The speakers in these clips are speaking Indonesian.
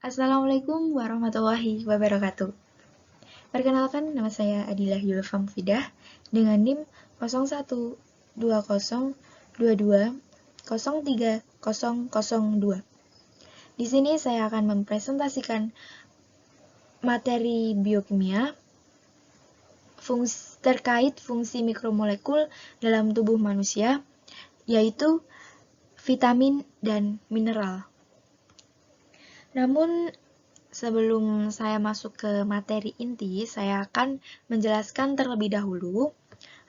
Assalamualaikum warahmatullahi wabarakatuh. Perkenalkan, nama saya Adilah Yulfam Fidah dengan NIM 012022030002. Di sini saya akan mempresentasikan materi biokimia terkait fungsi mikromolekul dalam tubuh manusia, yaitu vitamin dan mineral. Namun, sebelum saya masuk ke materi inti, saya akan menjelaskan terlebih dahulu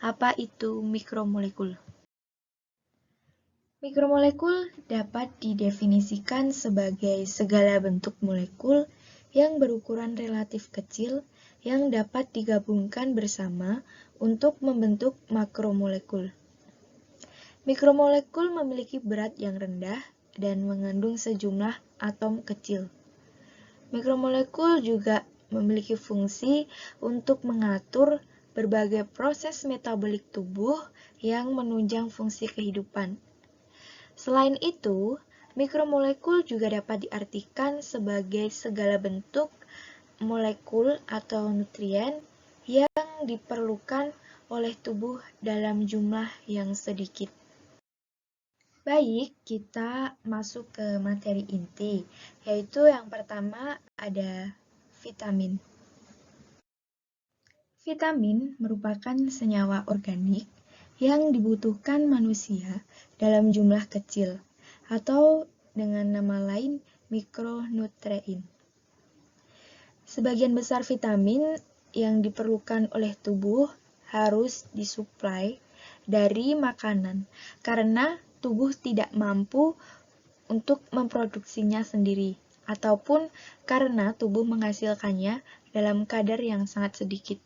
apa itu mikromolekul. Mikromolekul dapat didefinisikan sebagai segala bentuk molekul yang berukuran relatif kecil yang dapat digabungkan bersama untuk membentuk makromolekul. Mikromolekul memiliki berat yang rendah dan mengandung sejumlah atom kecil. Mikromolekul juga memiliki fungsi untuk mengatur berbagai proses metabolik tubuh yang menunjang fungsi kehidupan. Selain itu, mikromolekul juga dapat diartikan sebagai segala bentuk molekul atau nutrien yang diperlukan oleh tubuh dalam jumlah yang sedikit. Baik, kita masuk ke materi inti, yaitu yang pertama ada vitamin. Vitamin merupakan senyawa organik yang dibutuhkan manusia dalam jumlah kecil, atau dengan nama lain mikronutrien. Sebagian besar vitamin yang diperlukan oleh tubuh harus disuplai dari makanan, karena tubuh tidak mampu untuk memproduksinya sendiri, ataupun karena tubuh menghasilkannya dalam kadar yang sangat sedikit.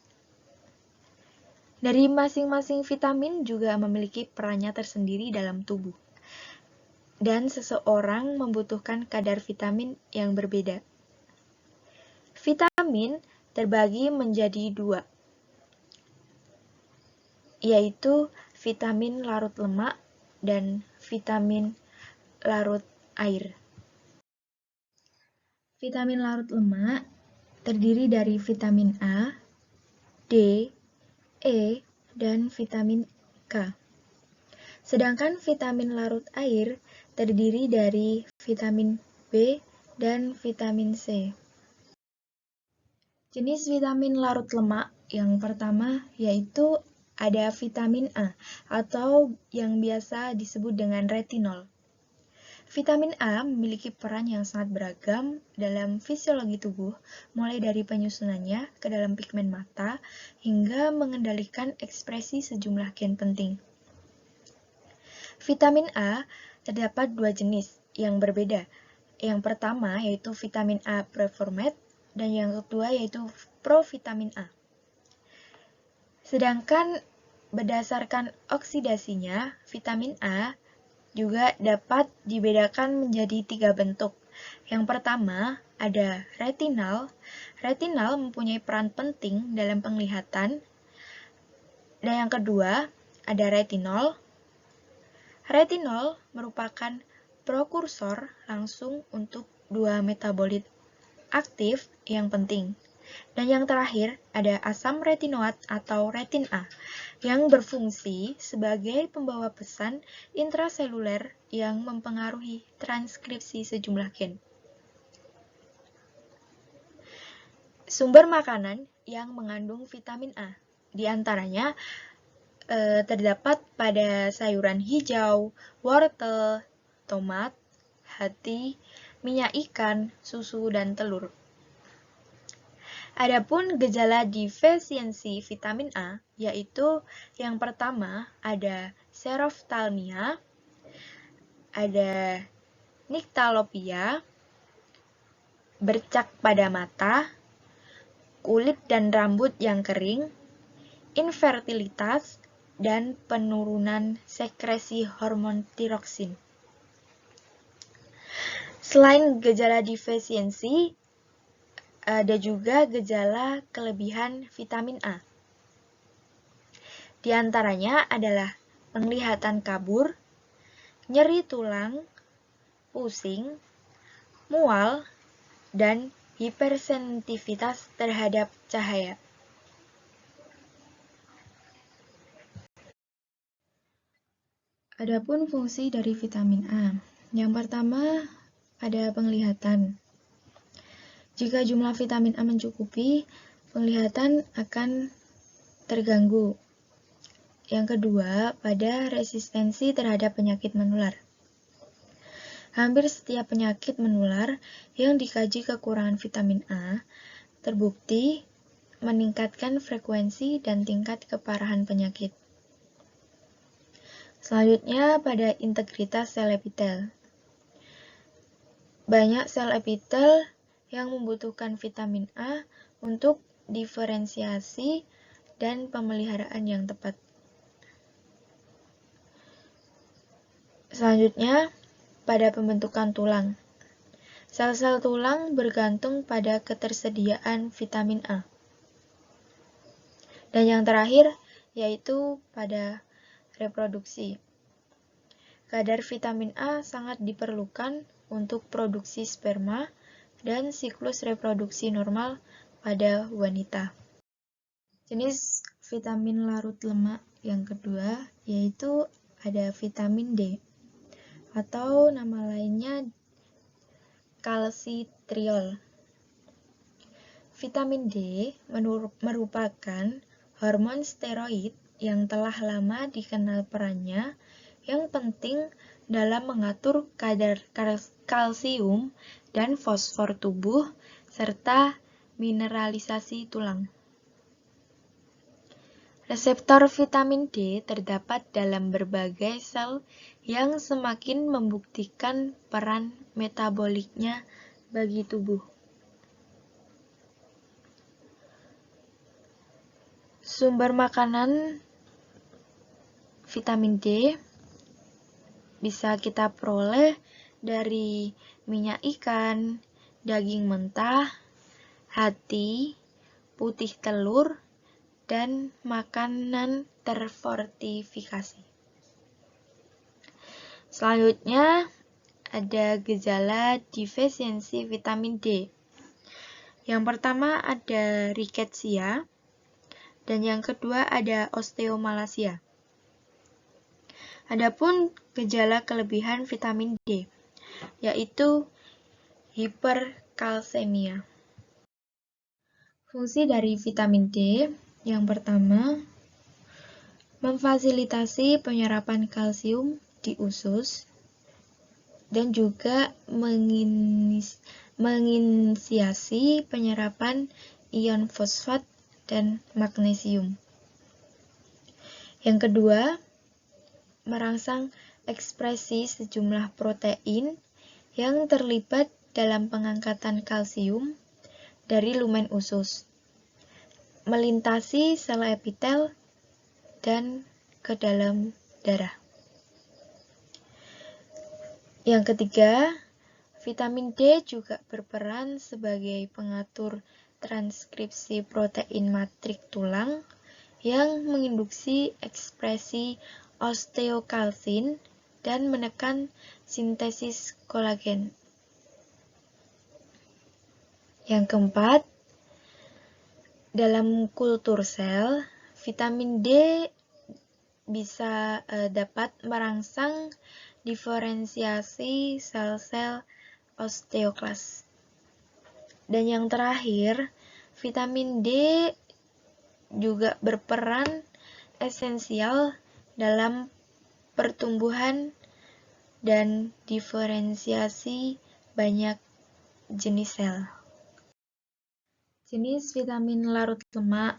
Dari masing-masing vitamin juga memiliki perannya tersendiri dalam tubuh, dan seseorang membutuhkan kadar vitamin yang berbeda. Vitamin terbagi menjadi dua, yaitu vitamin larut lemak dan vitamin larut air. Vitamin larut lemak terdiri dari vitamin A, D, E, dan vitamin K. Sedangkan vitamin larut air terdiri dari vitamin B dan vitamin C. Jenis vitamin larut lemak yang pertama yaitu ada vitamin A atau yang biasa disebut dengan retinol. Vitamin A memiliki peran yang sangat beragam dalam fisiologi tubuh, mulai dari penyusunannya ke dalam pigmen mata hingga mengendalikan ekspresi sejumlah gen penting. Vitamin A terdapat dua jenis yang berbeda. Yang pertama yaitu vitamin A preformate dan yang kedua yaitu provitamin A. Sedangkan berdasarkan oksidasinya, vitamin A juga dapat dibedakan menjadi tiga bentuk. Yang pertama ada retinal. Retinal mempunyai peran penting dalam penglihatan. Dan yang kedua ada retinol. Retinol merupakan prekursor langsung untuk dua metabolit aktif yang penting. Dan yang terakhir ada asam retinoat atau retin A yang berfungsi sebagai pembawa pesan intraseluler yang mempengaruhi transkripsi sejumlah gen. Sumber makanan yang mengandung vitamin A, di antaranya terdapat pada sayuran hijau, wortel, tomat, hati, minyak ikan, susu, dan telur. Adapun gejala defisiensi vitamin A, yaitu yang pertama ada xerophthalmia, ada nyctalopia, bercak pada mata, kulit dan rambut yang kering, infertilitas, dan penurunan sekresi hormon tiroksin. Selain gejala defisiensi, ada juga gejala kelebihan vitamin A. Di antaranya adalah penglihatan kabur, nyeri tulang, pusing, mual, dan hipersensitivitas terhadap cahaya. Adapun fungsi dari vitamin A. Yang pertama, ada penglihatan. Jika jumlah vitamin A mencukupi, penglihatan akan terganggu. Yang kedua, pada resistensi terhadap penyakit menular. Hampir setiap penyakit menular yang dikaji kekurangan vitamin A terbukti meningkatkan frekuensi dan tingkat keparahan penyakit. Selanjutnya, pada integritas sel epitel. Banyak sel epitel yang membutuhkan vitamin A untuk diferensiasi dan pemeliharaan yang tepat. Selanjutnya, pada pembentukan tulang. Sel-sel tulang bergantung pada ketersediaan vitamin A. Dan yang terakhir, yaitu pada reproduksi. Kadar vitamin A sangat diperlukan untuk produksi sperma dan siklus reproduksi normal pada wanita. Jenis vitamin larut lemak yang kedua yaitu ada vitamin D atau nama lainnya kalsitriol. Vitamin D merupakan hormon steroid yang telah lama dikenal perannya yang penting dalam mengatur kadar kalsium dan fosfor tubuh serta mineralisasi tulang. Reseptor vitamin D terdapat dalam berbagai sel yang semakin membuktikan peran metaboliknya bagi tubuh. Sumber makanan vitamin D bisa kita peroleh dari minyak ikan, daging mentah, hati, putih telur, dan makanan terfortifikasi. Selanjutnya, ada gejala defisiensi vitamin D. Yang pertama ada rickettsia, dan yang kedua ada osteomalacia. Adapun gejala kelebihan vitamin D, yaitu hiperkalsemia. Fungsi dari vitamin D, yang pertama, memfasilitasi penyerapan kalsium di usus, dan juga menginisiasi penyerapan ion fosfat dan magnesium. Yang kedua, merangsang ekspresi sejumlah protein yang terlibat dalam pengangkatan kalsium dari lumen usus, melintasi sel epitel dan ke dalam darah. Yang ketiga, vitamin D juga berperan sebagai pengatur transkripsi protein matrik tulang yang menginduksi ekspresi osteokalsin dan menekan sintesis kolagen. Yang keempat, dalam kultur sel, vitamin D bisa dapat merangsang diferensiasi sel-sel osteoklas. Dan yang terakhir, vitamin D juga berperan esensial dalam pertumbuhan dan diferensiasi banyak jenis sel. Jenis vitamin larut lemak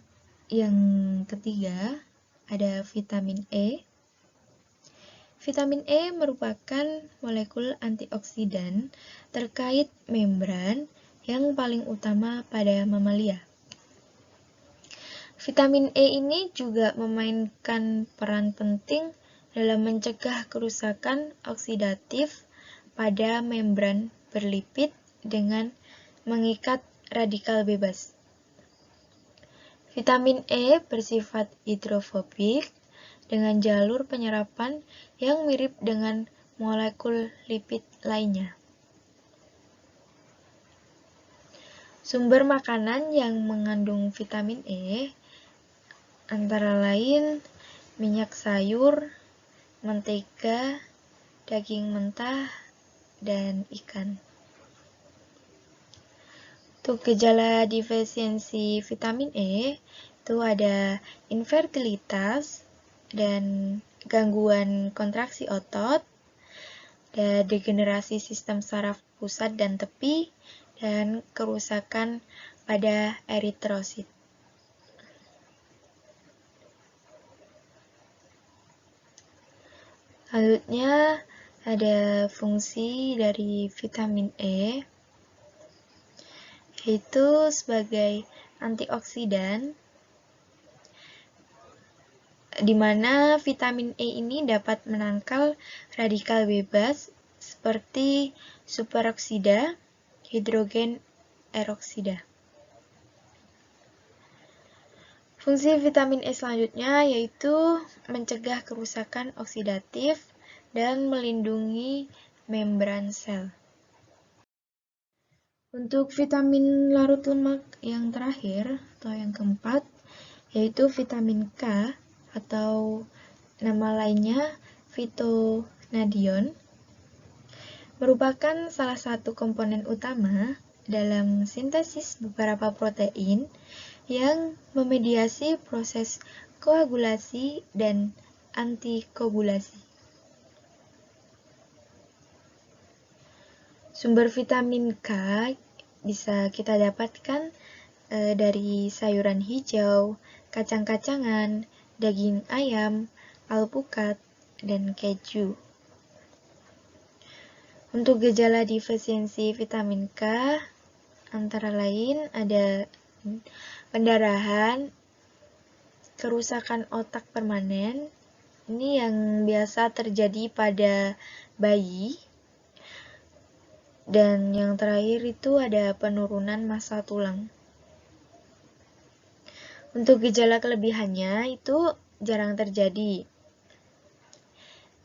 yang ketiga ada vitamin E. Vitamin E merupakan molekul antioksidan terkait membran yang paling utama pada mamalia. Vitamin E ini juga memainkan peran penting dalam mencegah kerusakan oksidatif pada membran berlipid dengan mengikat radikal bebas. Vitamin E bersifat hidrofobik dengan jalur penyerapan yang mirip dengan molekul lipid lainnya. Sumber makanan yang mengandung vitamin E antara lain minyak sayur, mentega, daging mentah, dan ikan. Untuk gejala defisiensi vitamin E, itu ada infertilitas dan gangguan kontraksi otot, ada degenerasi sistem saraf pusat dan tepi, dan kerusakan pada eritrosit. Selanjutnya ada fungsi dari vitamin E, yaitu sebagai antioksidan, di mana vitamin E ini dapat menangkal radikal bebas seperti superoksida, hidrogen eroksida. Fungsi vitamin E selanjutnya yaitu mencegah kerusakan oksidatif dan melindungi membran sel. Untuk vitamin larut lemak yang terakhir atau yang keempat, yaitu vitamin K atau nama lainnya phytonadione, merupakan salah satu komponen utama dalam sintesis beberapa protein yang memediasi proses koagulasi dan antikoagulasi. Sumber vitamin K bisa kita dapatkan dari sayuran hijau, kacang-kacangan, daging ayam, alpukat, dan keju. Untuk gejala defisiensi vitamin K, antara lain ada pendarahan, kerusakan otak permanen, ini yang biasa terjadi pada bayi, dan yang terakhir itu ada penurunan massa tulang. Untuk gejala kelebihannya itu jarang terjadi.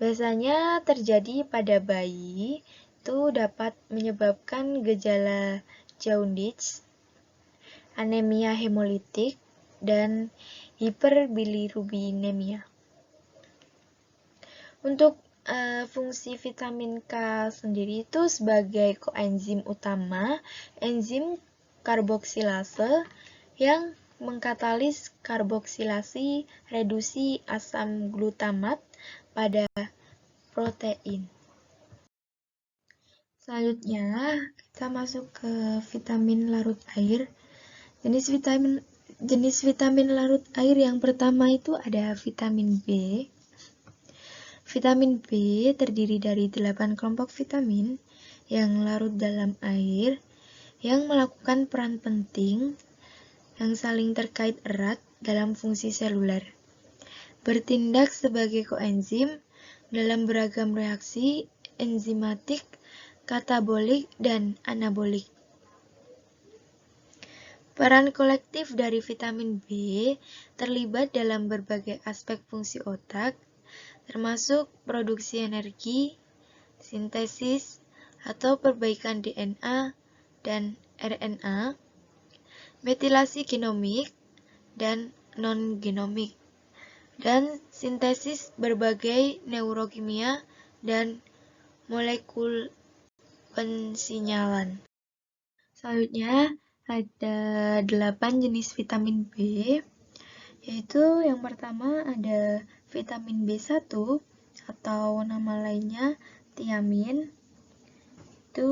Biasanya terjadi pada bayi, itu dapat menyebabkan gejala jaundice, anemia hemolitik, dan hiperbilirubinemia. Untuk fungsi vitamin K sendiri itu sebagai koenzim utama, enzim karboksilase yang mengkatalis karboksilasi reduksi asam glutamat pada protein. Selanjutnya, kita masuk ke vitamin larut air. Jenis vitamin larut air yang pertama itu ada vitamin B. Vitamin B terdiri dari 8 kelompok vitamin yang larut dalam air yang melakukan peran penting yang saling terkait erat dalam fungsi seluler, bertindak sebagai koenzim dalam beragam reaksi enzimatik, katabolik, dan anabolik. Peran kolektif dari vitamin B terlibat dalam berbagai aspek fungsi otak, termasuk produksi energi, sintesis, atau perbaikan DNA dan RNA, metilasi genomik dan non-genomik, dan sintesis berbagai neurokimia dan molekul pensinyalan. Selanjutnya ada 8 jenis vitamin B, yaitu yang pertama ada vitamin B1 atau nama lainnya tiamin. Itu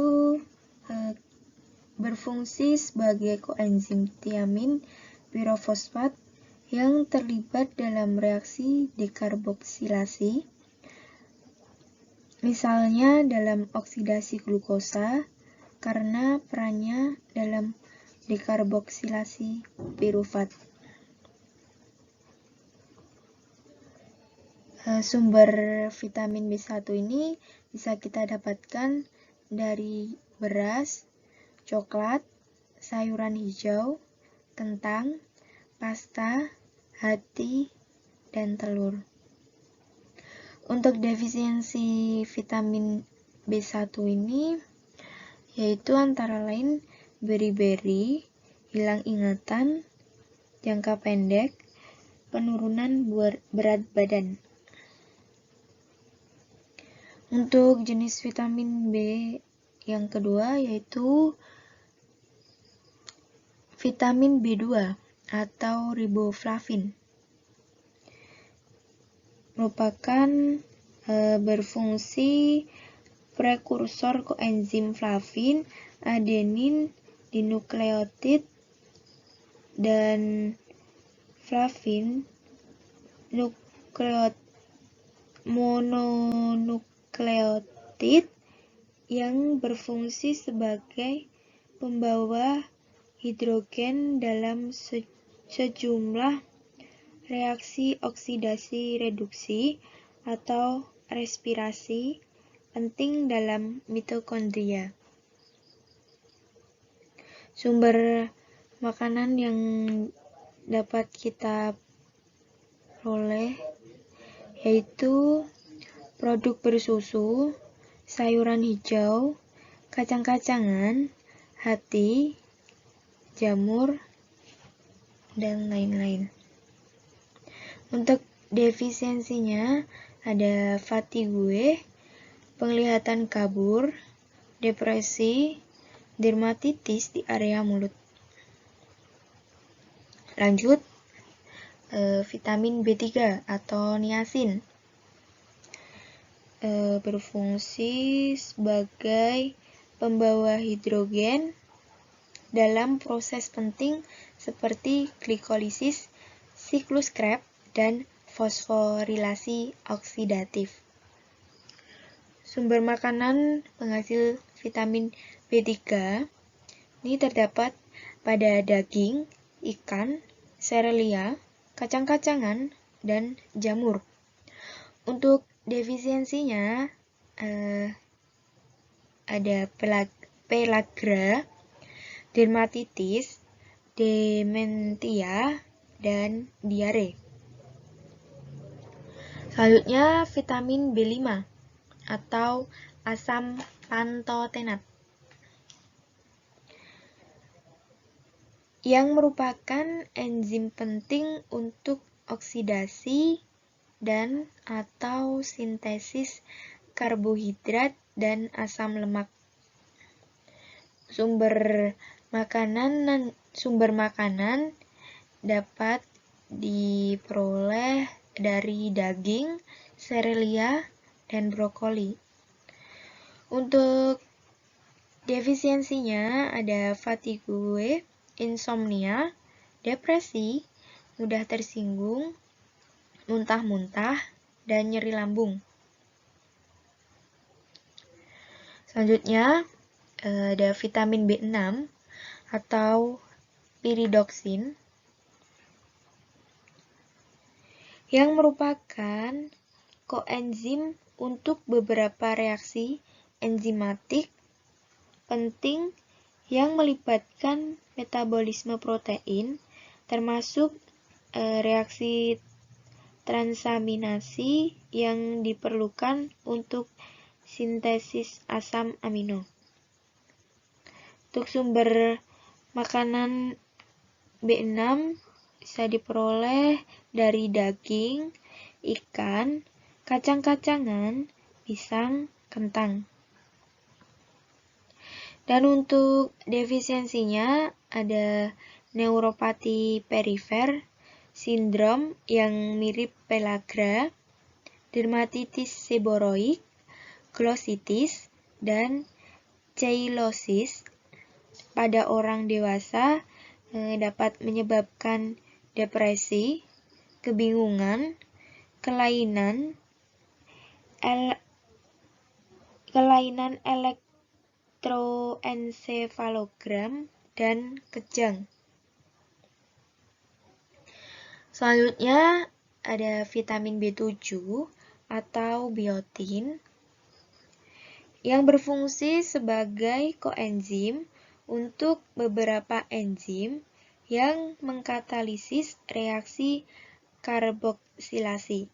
berfungsi sebagai koenzim tiamin pirofosfat yang terlibat dalam reaksi dekarboksilasi, misalnya dalam oksidasi glukosa, karena perannya dalam dekarboksilasi pirufat. Sumber vitamin B1 ini bisa kita dapatkan dari beras, coklat, sayuran hijau, kentang, pasta, hati, dan telur. Untuk defisiensi vitamin B1 ini yaitu antara lain beri-beri, hilang ingatan, jangka pendek, penurunan berat badan. Untuk jenis vitamin B yang kedua yaitu vitamin B2 atau riboflavin. Merupakan berfungsi prekursor koenzim flavin, adenin dinukleotid, dan flavin mononukleotid yang berfungsi sebagai pembawa hidrogen dalam sejumlah reaksi oksidasi reduksi atau respirasi penting dalam mitokondria. Sumber makanan yang dapat kita peroleh yaitu produk bersusu, sayuran hijau, kacang-kacangan, hati, jamur, dan lain-lain. Untuk defisiensinya ada fatigue, penglihatan kabur, depresi, dermatitis di area mulut. Lanjut, vitamin B3 atau niacin. Berfungsi sebagai pembawa hidrogen dalam proses penting seperti glikolisis, siklus Krebs, dan fosforilasi oksidatif. Sumber makanan penghasil vitamin B3 ini terdapat pada daging, ikan, serealia, kacang-kacangan, dan jamur. Untuk defisiensinya ada pellagra, dermatitis, dementia, dan diare. Selanjutnya vitamin B5 atau asam pantotenat yang merupakan enzim penting untuk oksidasi dan atau sintesis karbohidrat dan asam lemak. Sumber makanan dapat diperoleh dari daging, serealia, dan brokoli. Untuk defisiensinya ada fatigue, insomnia, depresi, mudah tersinggung, muntah-muntah, dan nyeri lambung. Selanjutnya ada vitamin B6 atau pyridoxine yang merupakan koenzim untuk beberapa reaksi enzimatik penting yang melibatkan metabolisme protein, termasuk reaksi transaminasi yang diperlukan untuk sintesis asam amino. Untuk sumber makanan B6 bisa diperoleh dari daging, ikan, kacang-kacangan, pisang, kentang. Dan untuk defisiensinya ada neuropati perifer, sindrom yang mirip pellagra, dermatitis seboroik, glositis, dan cheilosis. Pada orang dewasa dapat menyebabkan depresi, kebingungan, kelainan elektroensefalogram, dan kejang. Selanjutnya ada vitamin B7 atau biotin yang berfungsi sebagai koenzim untuk beberapa enzim yang mengkatalisis reaksi karboksilasi,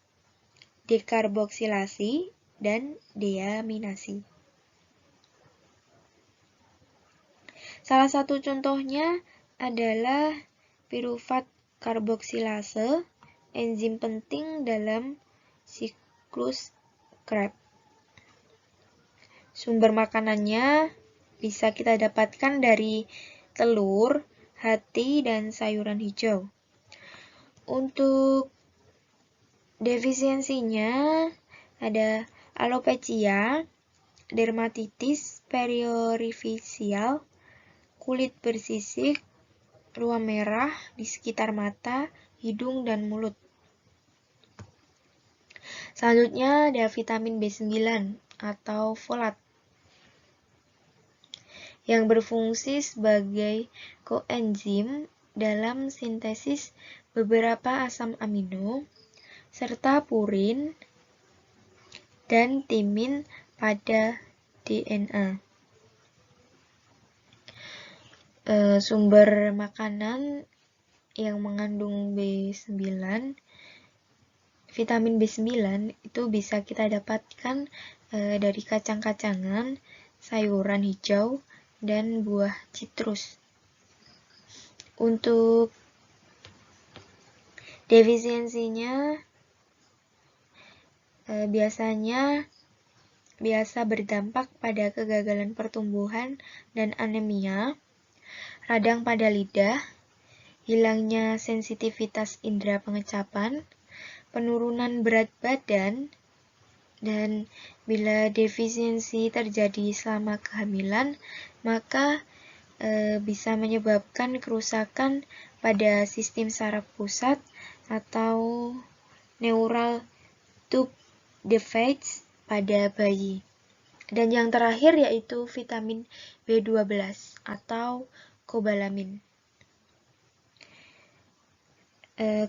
dekarboksilasi, dan deaminasi. Salah satu contohnya adalah piruvat karboksilase, enzim penting dalam siklus Krebs. Sumber makanannya bisa kita dapatkan dari telur, hati, dan sayuran hijau. Untuk defisiensinya ada alopecia, dermatitis periorifisial, kulit bersisik, ruam merah di sekitar mata, hidung, dan mulut. Selanjutnya ada vitamin B9 atau folat yang berfungsi sebagai koenzim dalam sintesis beberapa asam amino serta purin dan timin pada DNA. Sumber makanan yang mengandung B9, vitamin B9 itu bisa kita dapatkan dari kacang-kacangan, sayuran hijau, dan buah citrus. Untuk defisiensinya biasa berdampak pada kegagalan pertumbuhan dan anemia, radang pada lidah, hilangnya sensitivitas indera pengecapan, penurunan berat badan, dan bila defisiensi terjadi selama kehamilan, maka bisa menyebabkan kerusakan pada sistem saraf pusat atau neural tube defects pada bayi. Dan yang terakhir yaitu vitamin B12 atau kobalamin.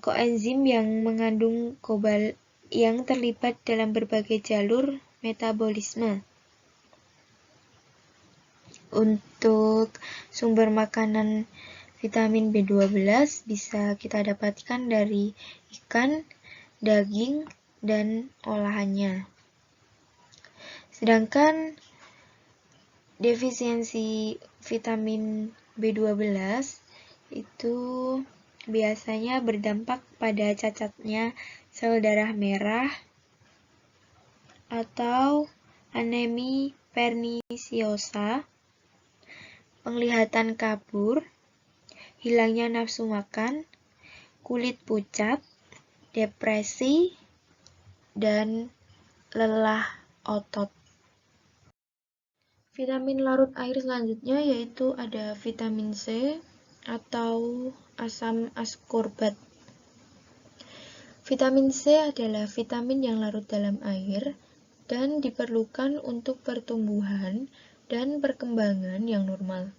Koenzim yang mengandung yang terlibat dalam berbagai jalur metabolisme. Untuk sumber makanan vitamin B12 bisa kita dapatkan dari ikan, daging, dan olahannya. Sedangkan defisiensi vitamin B12 itu biasanya berdampak pada cacatnya sel darah merah atau anemi pernisiosa, penglihatan kabur, hilangnya nafsu makan, kulit pucat, depresi, dan lelah otot. Vitamin larut air selanjutnya yaitu ada vitamin C atau asam askorbat. Vitamin C adalah vitamin yang larut dalam air dan diperlukan untuk pertumbuhan dan perkembangan yang normal.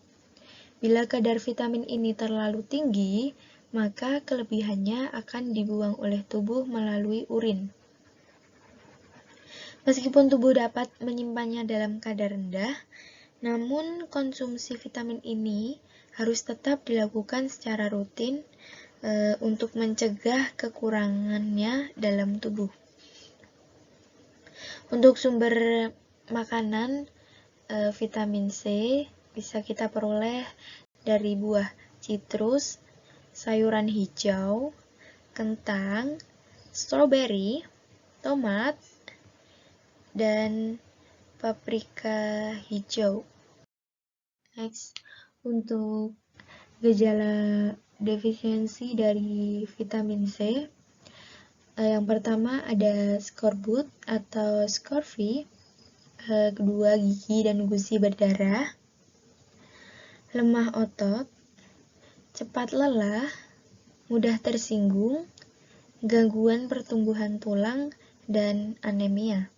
Bila kadar vitamin ini terlalu tinggi, maka kelebihannya akan dibuang oleh tubuh melalui urin. Meskipun tubuh dapat menyimpannya dalam kadar rendah, namun konsumsi vitamin ini harus tetap dilakukan secara rutin untuk mencegah kekurangannya dalam tubuh. Untuk sumber makanan vitamin C bisa kita peroleh dari buah citrus, sayuran hijau, kentang, stroberi, tomat, dan paprika hijau. Next, untuk gejala defisiensi dari vitamin C, yang pertama ada skorbut atau scurvy, kedua gigi dan gusi berdarah, lemah otot, cepat lelah, mudah tersinggung, gangguan pertumbuhan tulang, dan anemia.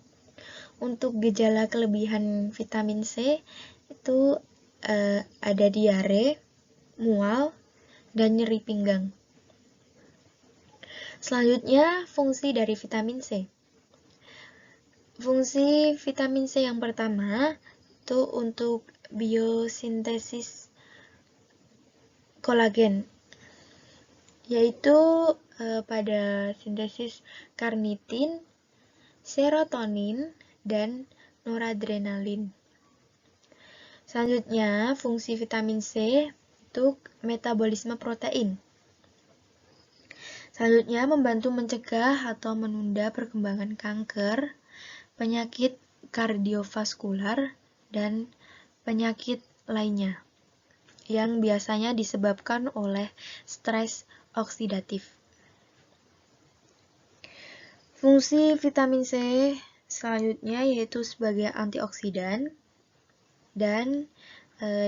Untuk gejala kelebihan vitamin C itu ada diare, mual, dan nyeri pinggang. Selanjutnya, fungsi dari vitamin C. Fungsi vitamin C yang pertama itu untuk biosintesis kolagen, yaitu pada sintesis karnitin, serotonin, dan noradrenalin. Selanjutnya, fungsi vitamin C untuk metabolisme protein. Selanjutnya, membantu mencegah atau menunda perkembangan kanker, penyakit kardiovaskular, dan penyakit lainnya yang biasanya disebabkan oleh stres oksidatif. Fungsi vitamin C selanjutnya yaitu sebagai antioksidan, dan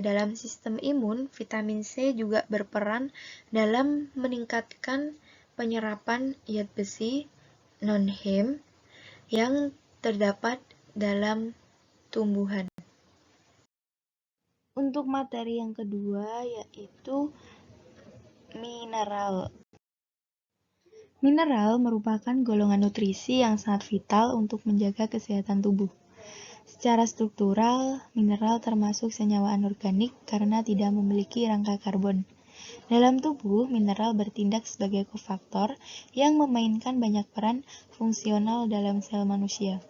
dalam sistem imun, vitamin C juga berperan dalam meningkatkan penyerapan zat besi non-heme yang terdapat dalam tumbuhan. Untuk materi yang kedua yaitu mineral. Mineral merupakan golongan nutrisi yang sangat vital untuk menjaga kesehatan tubuh. Secara struktural, mineral termasuk senyawa anorganik karena tidak memiliki rangka karbon. Dalam tubuh, mineral bertindak sebagai kofaktor yang memainkan banyak peran fungsional dalam sel manusia.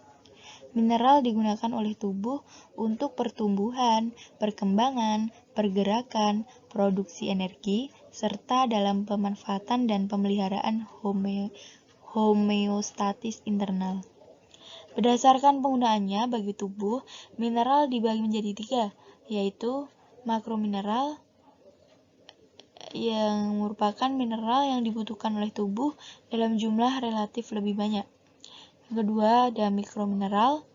Mineral digunakan oleh tubuh untuk pertumbuhan, perkembangan, pergerakan, produksi energi, serta dalam pemanfaatan dan pemeliharaan homeostatis internal. Berdasarkan penggunaannya bagi tubuh, mineral dibagi menjadi 3, yaitu makromineral yang merupakan mineral yang dibutuhkan oleh tubuh dalam jumlah relatif lebih banyak. Yang kedua, ada mikromineral.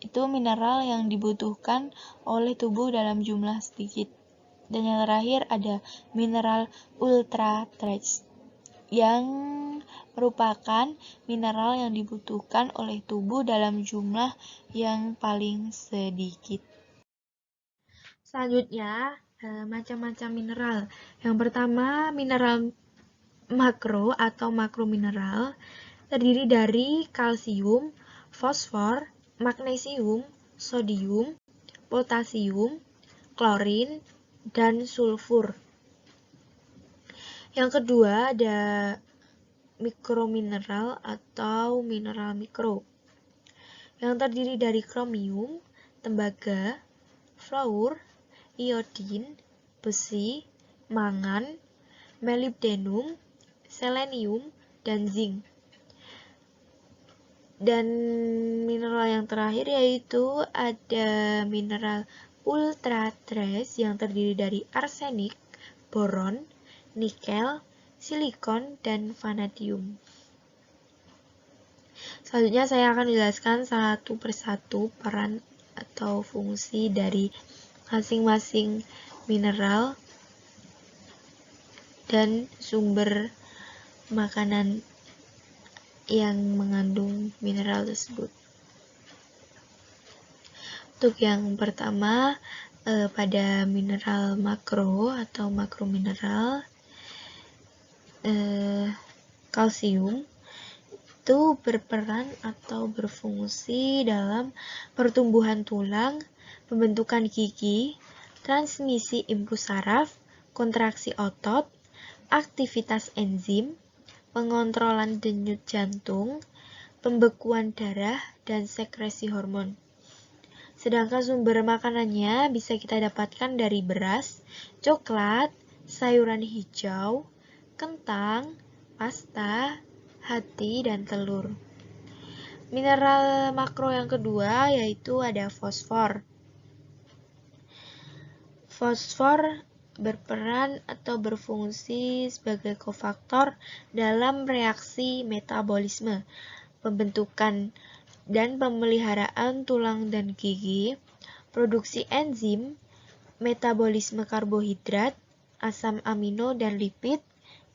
Itu mineral yang dibutuhkan oleh tubuh dalam jumlah sedikit. Dan yang terakhir ada mineral ultra trace yang merupakan mineral yang dibutuhkan oleh tubuh dalam jumlah yang paling sedikit. Selanjutnya, macam-macam mineral. Yang pertama, mineral makro atau makromineral terdiri dari kalsium, fosfor, magnesium, sodium, potasium, klorin, dan sulfur. Yang kedua ada mikromineral atau mineral mikro yang terdiri dari kromium, tembaga, fluor, iodin, besi, mangan, molybdenum, selenium, dan zinc. Dan mineral yang terakhir yaitu ada mineral ultra trace yang terdiri dari arsenik, boron, nikel, silikon, dan vanadium. Selanjutnya saya akan menjelaskan satu persatu peran atau fungsi dari masing-masing mineral dan sumber makanan yang mengandung mineral tersebut. Untuk yang pertama, pada mineral makro atau makromineral, kalsium itu berperan atau berfungsi dalam pertumbuhan tulang, pembentukan gigi, transmisi impuls saraf, kontraksi otot, aktivitas enzim, pengontrolan denyut jantung, pembekuan darah, dan sekresi hormon. Sedangkan sumber makanannya bisa kita dapatkan dari beras, coklat, sayuran hijau, kentang, pasta, hati, dan telur. Mineral makro yang kedua yaitu ada fosfor. Fosfor berperan atau berfungsi sebagai kofaktor dalam reaksi metabolisme, pembentukan dan pemeliharaan tulang dan gigi, produksi enzim, metabolisme karbohidrat, asam amino dan lipid,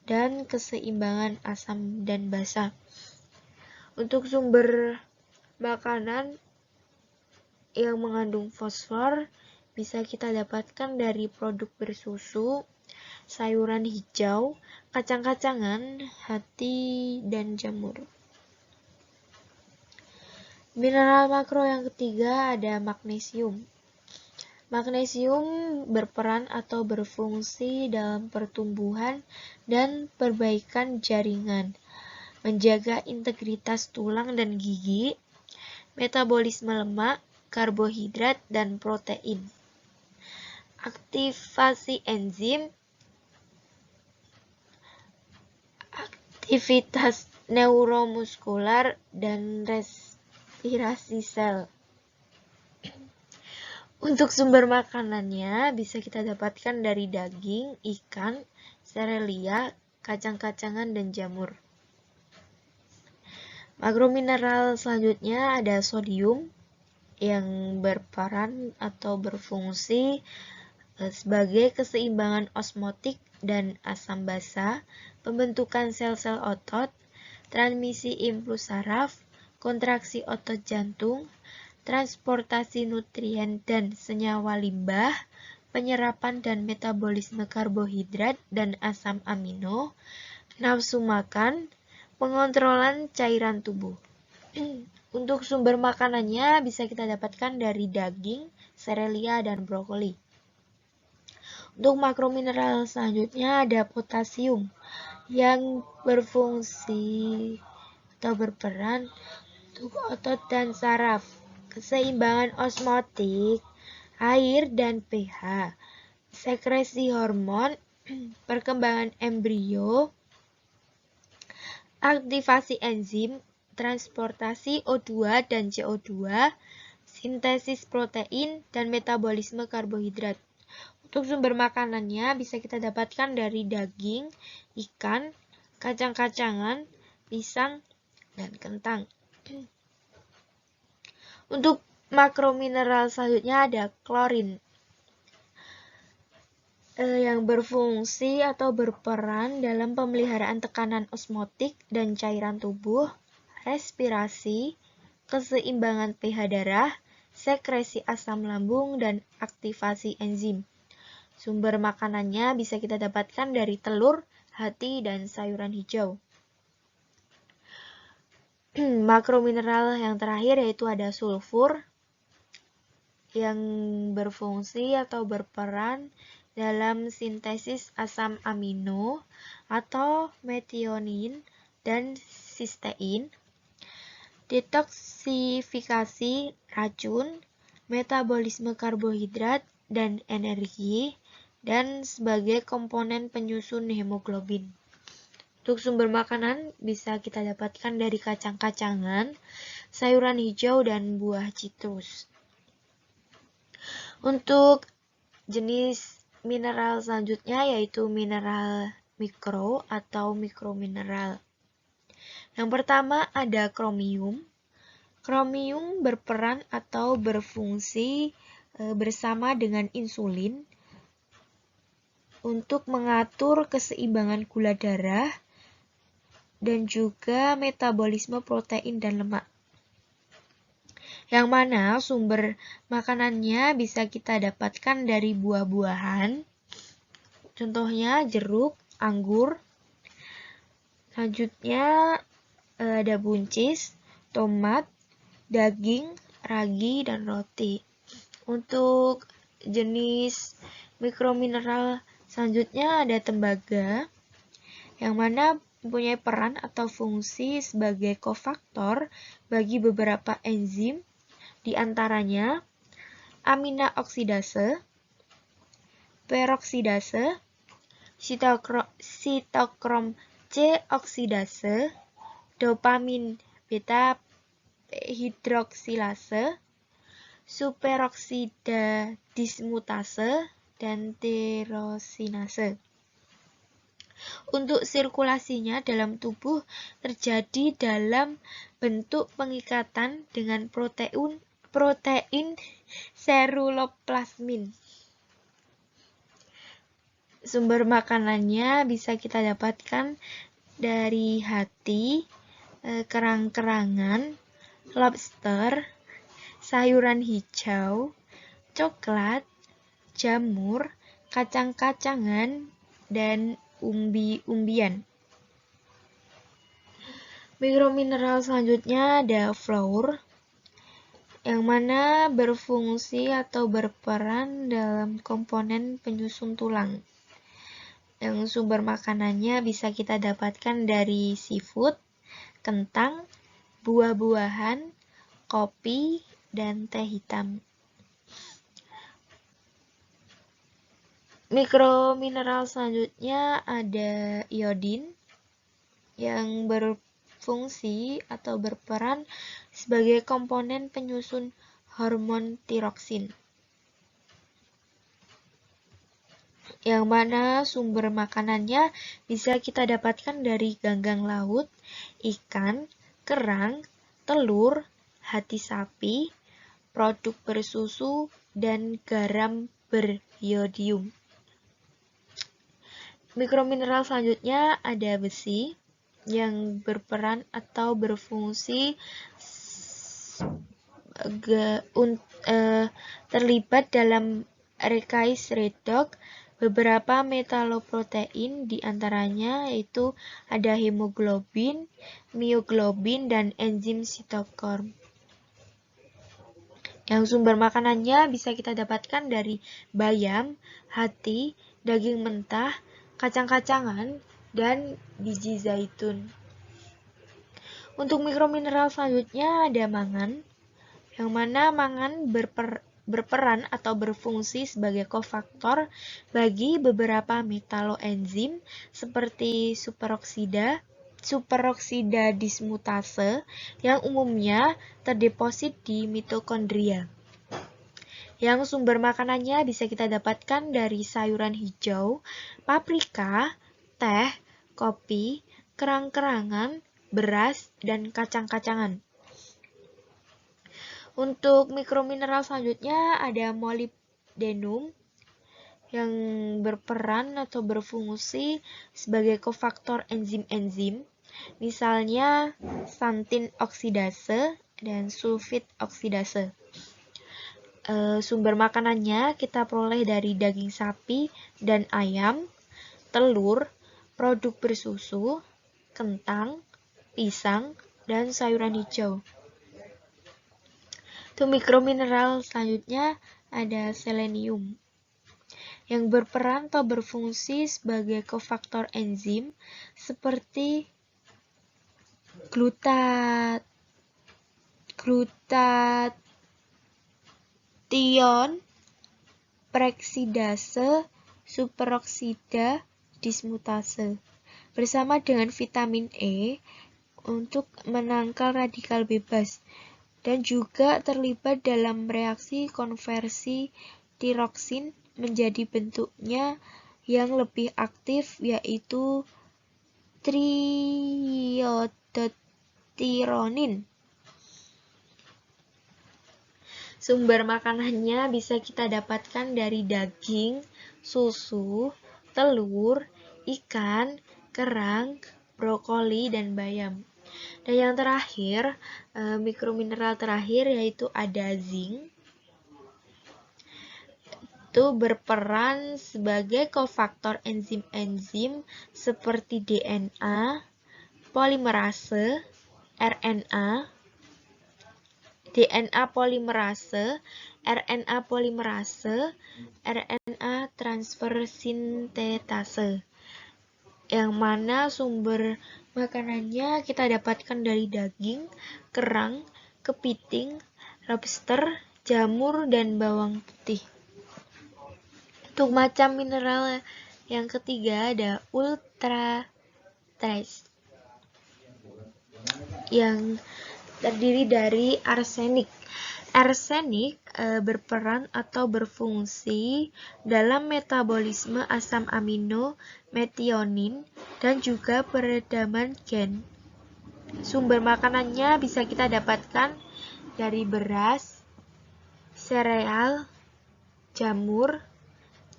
dan keseimbangan asam dan basa. Untuk sumber makanan yang mengandung fosfor bisa kita dapatkan dari produk bersusu, sayuran hijau, kacang-kacangan, hati, dan jamur. Mineral makro yang ketiga ada magnesium. Magnesium berperan atau berfungsi dalam pertumbuhan dan perbaikan jaringan, menjaga integritas tulang dan gigi, metabolisme lemak, karbohidrat, dan protein. Aktivasi enzim, aktivitas neuromuskular, dan respirasi sel. Untuk sumber makanannya bisa kita dapatkan dari daging, ikan, serelia, kacang-kacangan, dan jamur. Makromineral selanjutnya ada sodium yang berperan atau berfungsi sebagai keseimbangan osmotik dan asam basa, pembentukan sel-sel otot, transmisi impuls saraf, kontraksi otot jantung, transportasi nutrien dan senyawa limbah, penyerapan dan metabolisme karbohidrat dan asam amino, nafsu makan, pengontrolan cairan tubuh. Untuk sumber makanannya bisa kita dapatkan dari daging, serelia, dan brokoli. Untuk makromineral selanjutnya ada potasium yang berfungsi atau berperan untuk otot dan saraf, keseimbangan osmotik, air dan pH, sekresi hormon, perkembangan embrio, aktivasi enzim, transportasi O2 dan CO2, sintesis protein, dan metabolisme karbohidrat. Untuk sumber makanannya bisa kita dapatkan dari daging, ikan, kacang-kacangan, pisang, dan kentang. Untuk makromineral selanjutnya ada klorin yang berfungsi atau berperan dalam pemeliharaan tekanan osmotik dan cairan tubuh, respirasi, keseimbangan pH darah, sekresi asam lambung, dan aktivasi enzim. Sumber makanannya bisa kita dapatkan dari telur, hati, dan sayuran hijau. Makromineral yang terakhir yaitu ada sulfur yang berfungsi atau berperan dalam sintesis asam amino atau metionin dan sistein, detoksifikasi racun, metabolisme karbohidrat dan energi, dan sebagai komponen penyusun hemoglobin. Untuk sumber makanan bisa kita dapatkan dari kacang-kacangan, sayuran hijau, dan buah citrus. Untuk jenis mineral selanjutnya yaitu mineral mikro atau mikromineral. Yang pertama ada kromium. Kromium berperan atau berfungsi bersama dengan insulin untuk mengatur keseimbangan gula darah dan juga metabolisme protein dan lemak. Yang mana sumber makanannya bisa kita dapatkan dari buah-buahan, contohnya jeruk, anggur. Selanjutnya ada buncis, tomat, daging, ragi, dan roti. Untuk jenis mikromineral selanjutnya ada tembaga, yang mana mempunyai peran atau fungsi sebagai kofaktor bagi beberapa enzim, di antaranya amina oksidase, peroksidase, sitokrom C oksidase, dopamin beta hidroksilase, superoksida dismutase, dan tirosinase. Untuk sirkulasinya dalam tubuh terjadi dalam bentuk pengikatan dengan protein seruloplasmin. Sumber makanannya bisa kita dapatkan dari hati, kerang-kerangan, lobster, sayuran hijau, coklat, jamur, kacang-kacangan, dan umbi-umbian. Mikromineral selanjutnya ada fluor, yang mana berfungsi atau berperan dalam komponen penyusun tulang. Yang sumber makanannya bisa kita dapatkan dari seafood, kentang, buah-buahan, kopi, dan teh hitam. Mikromineral selanjutnya ada iodin yang berfungsi atau berperan sebagai komponen penyusun hormon tiroksin, yang mana sumber makanannya bisa kita dapatkan dari ganggang laut, ikan, kerang, telur, hati sapi, produk bersusu, dan garam beriodium. Mikromineral selanjutnya ada besi yang berperan atau berfungsi terlibat dalam Reykjavik redox beberapa metaloprotein, diantaranya yaitu ada hemoglobin, mioglobin, dan enzim sitokrom. Yang sumber makanannya bisa kita dapatkan dari bayam, hati, daging mentah, kacang-kacangan, dan biji zaitun. Untuk mikromineral selanjutnya ada mangan, yang mana mangan berperan atau berfungsi sebagai kofaktor bagi beberapa metaloenzim seperti superoksida dismutase yang umumnya terdeposit di mitokondria. Yang sumber makanannya bisa kita dapatkan dari sayuran hijau, paprika, teh, kopi, kerang-kerangan, beras, dan kacang-kacangan. Untuk mikromineral selanjutnya ada molybdenum yang berperan atau berfungsi sebagai kofaktor enzim-enzim, misalnya xanthin oksidase dan sulfit oksidase. Sumber makanannya kita peroleh dari daging sapi dan ayam, telur, produk bersusu, kentang, pisang, dan sayuran hijau. Untuk mikromineral selanjutnya ada selenium yang berperan atau berfungsi sebagai kofaktor enzim seperti glutathione peroxidase superoksida dismutase bersama dengan vitamin E untuk menangkal radikal bebas, dan juga terlibat dalam reaksi konversi tiroksin menjadi bentuknya yang lebih aktif, yaitu triiodothyronin. Sumber makanannya bisa kita dapatkan dari daging, susu, telur, ikan, kerang, brokoli, dan bayam. Dan yang terakhir, mikromineral terakhir yaitu ada zinc. Itu berperan sebagai kofaktor enzim-enzim seperti DNA, polimerase, RNA, RNA transfer sintetase, yang mana sumber makanannya kita dapatkan dari daging, kerang, kepiting, lobster, jamur, dan bawang putih. Untuk macam mineral yang ketiga ada ultra trace yang terdiri dari arsenik. Arsenik berperan atau berfungsi dalam metabolisme asam amino, metionin, dan juga peredaman gen. Sumber makanannya bisa kita dapatkan dari beras, sereal, jamur,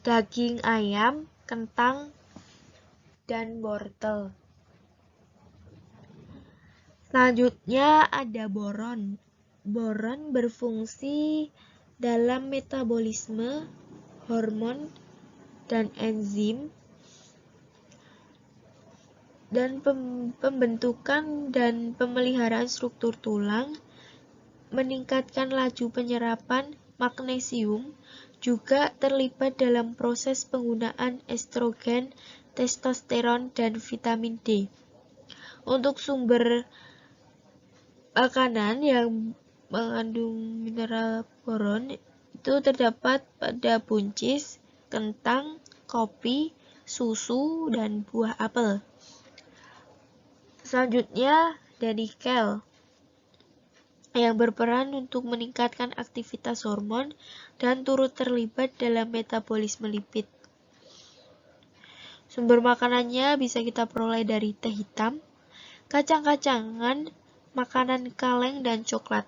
daging ayam, kentang, dan wortel. Selanjutnya ada boron. Boron berfungsi dalam metabolisme, hormon, dan enzim, dan pembentukan dan pemeliharaan struktur tulang, meningkatkan laju penyerapan magnesium, juga terlibat dalam proses penggunaan estrogen, testosteron, dan vitamin D. Untuk sumber makanan yang mengandung mineral boron itu terdapat pada buncis, kentang, kopi, susu, dan buah apel. Selanjutnya ada nikel yang berperan untuk meningkatkan aktivitas hormon dan turut terlibat dalam metabolisme lipid. Sumber makanannya bisa kita peroleh dari teh hitam, kacang-kacangan, makanan kaleng, dan coklat.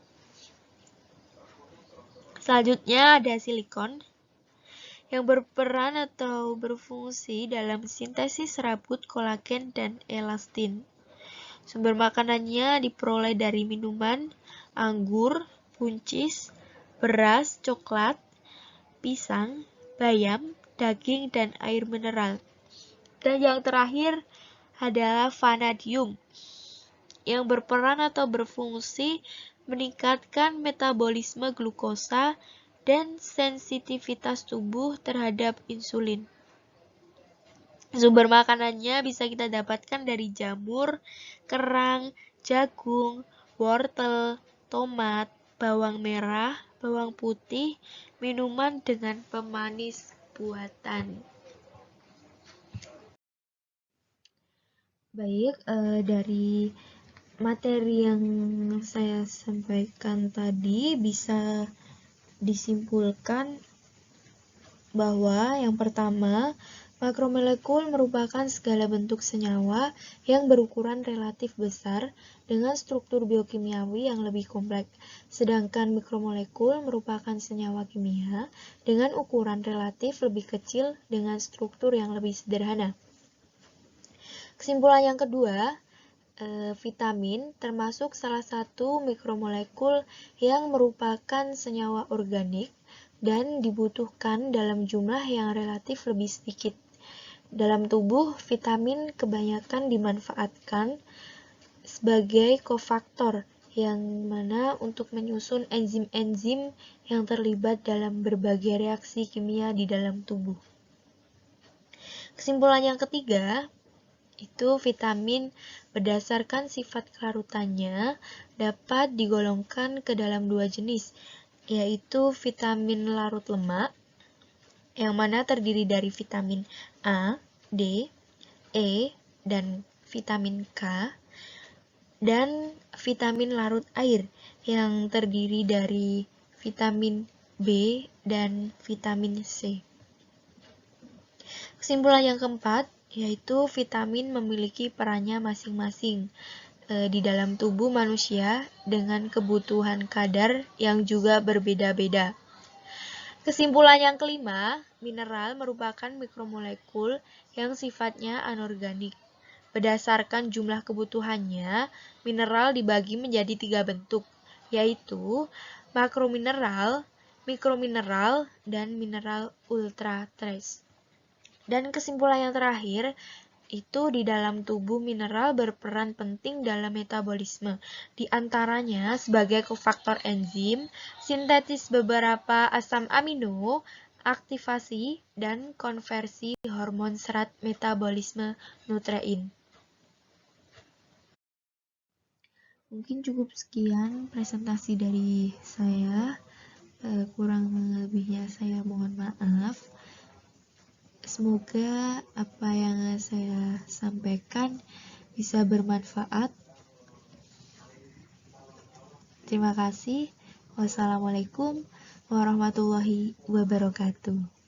Selanjutnya ada silikon yang berperan atau berfungsi dalam sintesis serabut, kolagen, dan elastin. Sumber makanannya diperoleh dari minuman, anggur, buncis, beras, coklat, pisang, bayam, daging, dan air mineral. Dan yang terakhir adalah vanadium yang berperan atau berfungsi meningkatkan metabolisme glukosa dan sensitivitas tubuh terhadap insulin. Sumber makanannya bisa kita dapatkan dari jamur, kerang, jagung, wortel, tomat, bawang merah, bawang putih, minuman dengan pemanis buatan. Baik, dari materi yang saya sampaikan tadi bisa disimpulkan bahwa yang pertama, makromolekul merupakan segala bentuk senyawa yang berukuran relatif besar dengan struktur biokimiawi yang lebih kompleks, sedangkan mikromolekul merupakan senyawa kimia dengan ukuran relatif lebih kecil dengan struktur yang lebih sederhana. Kesimpulan yang kedua, vitamin termasuk salah satu mikromolekul yang merupakan senyawa organik dan dibutuhkan dalam jumlah yang relatif lebih sedikit. Dalam tubuh, vitamin kebanyakan dimanfaatkan sebagai kofaktor yang mana untuk menyusun enzim-enzim yang terlibat dalam berbagai reaksi kimia di dalam tubuh. Kesimpulan yang ketiga, itu vitamin berdasarkan sifat kelarutannya dapat digolongkan ke dalam dua jenis, yaitu vitamin larut lemak, yang mana terdiri dari vitamin A, D, E, dan vitamin K, dan vitamin larut air, yang terdiri dari vitamin B dan vitamin C. Kesimpulan yang keempat, yaitu vitamin memiliki perannya masing-masing di dalam tubuh manusia dengan kebutuhan kadar yang juga berbeda-beda. Kesimpulan yang kelima, mineral merupakan mikromolekul yang sifatnya anorganik. Berdasarkan jumlah kebutuhannya, mineral dibagi menjadi 3 bentuk, yaitu makromineral, mikromineral, dan mineral ultra trace. Dan kesimpulan yang terakhir, itu di dalam tubuh mineral berperan penting dalam metabolisme, di antaranya sebagai kofaktor enzim, sintetis beberapa asam amino, aktivasi, dan konversi hormon serat metabolisme nutrein. Mungkin cukup sekian presentasi dari saya, kurang lebihnya saya mohon maaf. Semoga apa yang saya sampaikan bisa bermanfaat. Terima kasih. Wassalamualaikum warahmatullahi wabarakatuh.